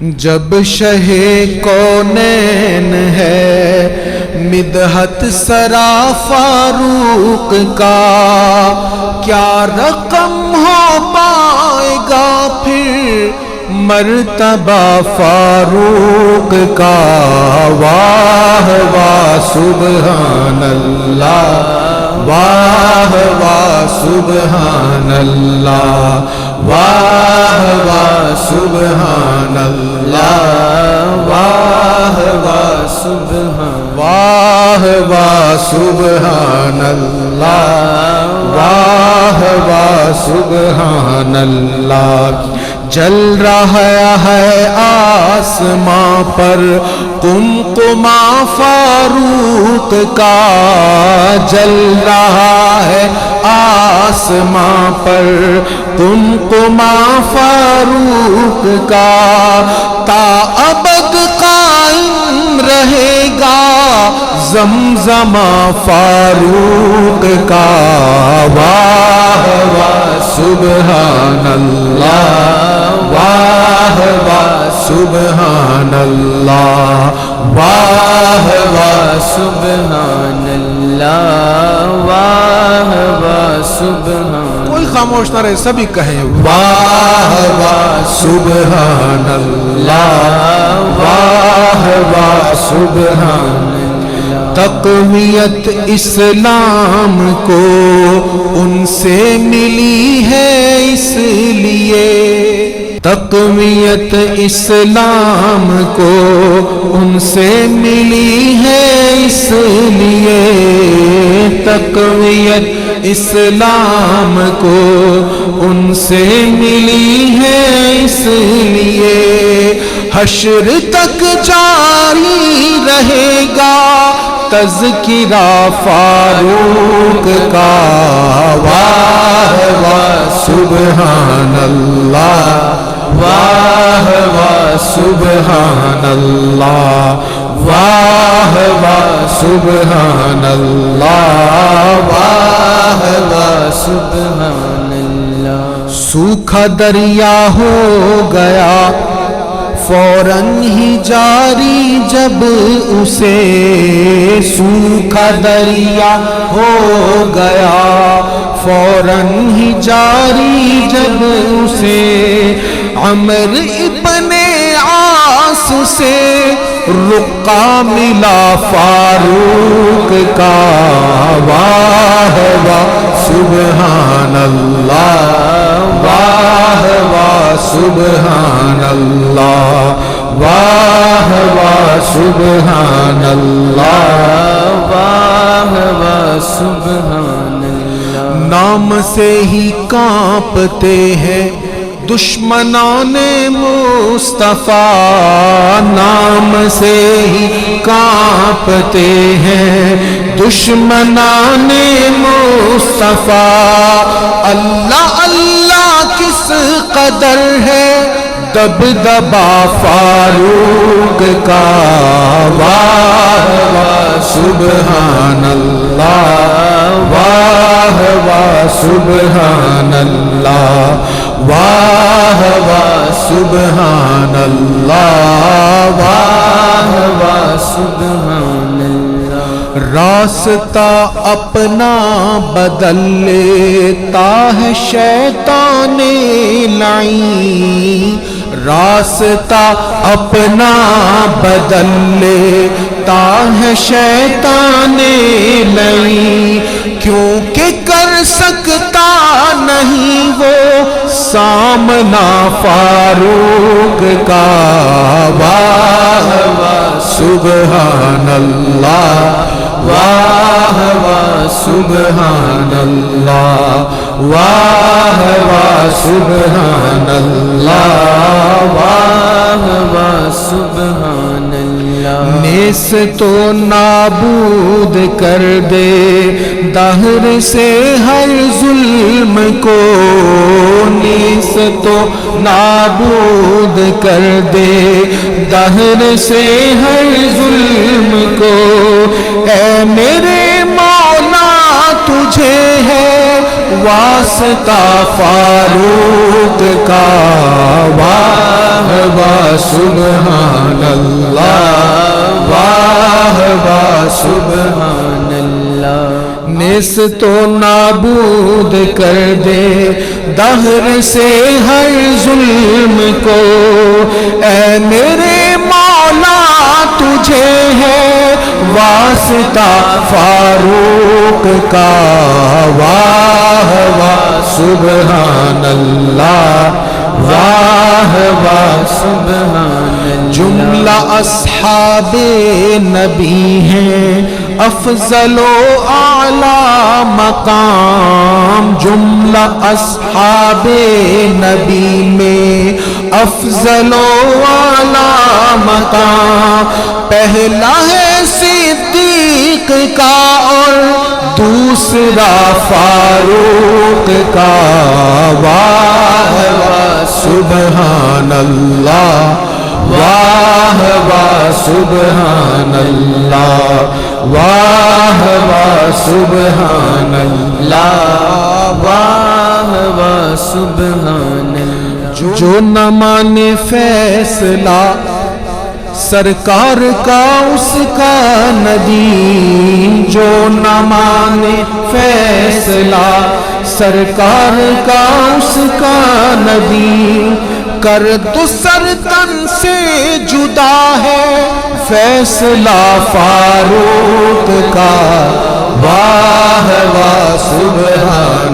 جب شہ کونین ہے مدحت سرا فاروق کا، کیا رقم ہو پائے گا پھر مرتبہ فاروق کا۔ واہ واہ سبحان اللہ، واہ واہ سبحان اللہ، واہ واہ سبحان اللہ، واہ واہ سبحان، واہ واہ سبحان اللہ، واہ واہ سبحان اللہ۔ جل رہا ہے آسماں پر قمقمہ فاروق کا، جل رہا ہے آسماں پر قمقمہ فاروق کا، تا ابد قائم رہے گا زمزمہ فاروق کا۔ واہ واہ سبحان اللہ، واہ واہ سبحان اللہ، واہ واہ سبحان اللہ، واہ واہ سبحان، کوئی خاموش نہ رہے، سبھی کہیں واہ واہ سبحان اللہ، واہ واہ سبحان اللہ۔ تقویت اسلام کو ان سے ملی ہے اس لیے، تقویت اسلام کو ان سے ملی ہے اس لیے، تقویت اسلام کو ان سے ملی ہے اس لیے، حشر تک جاری رہے گا تذکرہ فاروق کا۔ واہ واہ سبحان اللہ، واہ واہ سبحان اللہ، واہ واہ سبحان اللہ، واہ واہ سبحان اللہ۔ سوکھا دریا ہو گیا فوراً ہی جاری جب اسے، سوکھا دریا ہو گیا فوراً ہی جاری جب اسے، عمر ابن عاص سے رقہ ملا فاروق کا۔ واہ واہ سبحان اللہ، واہ واہ سبحان اللہ، واہ واہ سبحان اللہ، واہ واہ سبحان اللہ۔ نام سے ہی کانپتے ہیں دشمنان مصطفیٰ، نام سے ہی کانپتے ہیں دشمنان مصطفیٰ، اللہ اللہ کس قدر ہے دبدبا فاروق کا۔ واہ واہ سبحان اللہ، واہ واہ سبحان اللہ، واہ واہ سبحان اللہ، واہ واہ سبحان اللہ۔ راستہ اپنا بدل لیتا ہے شیطان لعین، راستہ اپنا بدل لیتا ہے شیطان لعین، کیونکہ کر سکتا نہیں وہ سامنا فاروق کا۔ واہ واہ سبحان اللہ، واہ واہ سبحان اللہ، واہ واہ سبحان اللہ، واہ واہ سبحان اللہ۔ نیس تو نابود کر دے دہر سے ہر ظلم کو، نیس تو نابود کر دے دہر سے ہر ظلم کو، اے میرے مولا تجھے ہے واسطہ فاروق کا، واہ واہ سبحان اللہ، واہ واہ سبحان اللہ۔ نیست و نابود کر دے دہر سے ہر ظلم کو، اے میرے مولا تجھے ہے واسطہ فاروق کا، واہ واہ سبحان اللہ، واہ واہ سبحان اللہ۔ جملہ اصحاب نبی ہیں افضل و اعلیٰ مقام، جملہ اصحاب نبی میں افضل و اعلیٰ مقام، پہلا ہے صدیق کا اور دوسرا فاروق کا، واہ واہ سبحان اللہ، واہ واہ سبحان اللہ، واہ واہ سبحان اللہ، واہ واہ سبحان اللہ۔ جو نہ مانے فیصلہ سرکار کا اس کا ندی، جو نہ مانے فیصلہ سرکار کا اس کا ندی، کر دو سر تن سے جدا ہے فیصلہ فاروق کا، واہ واہ سبحان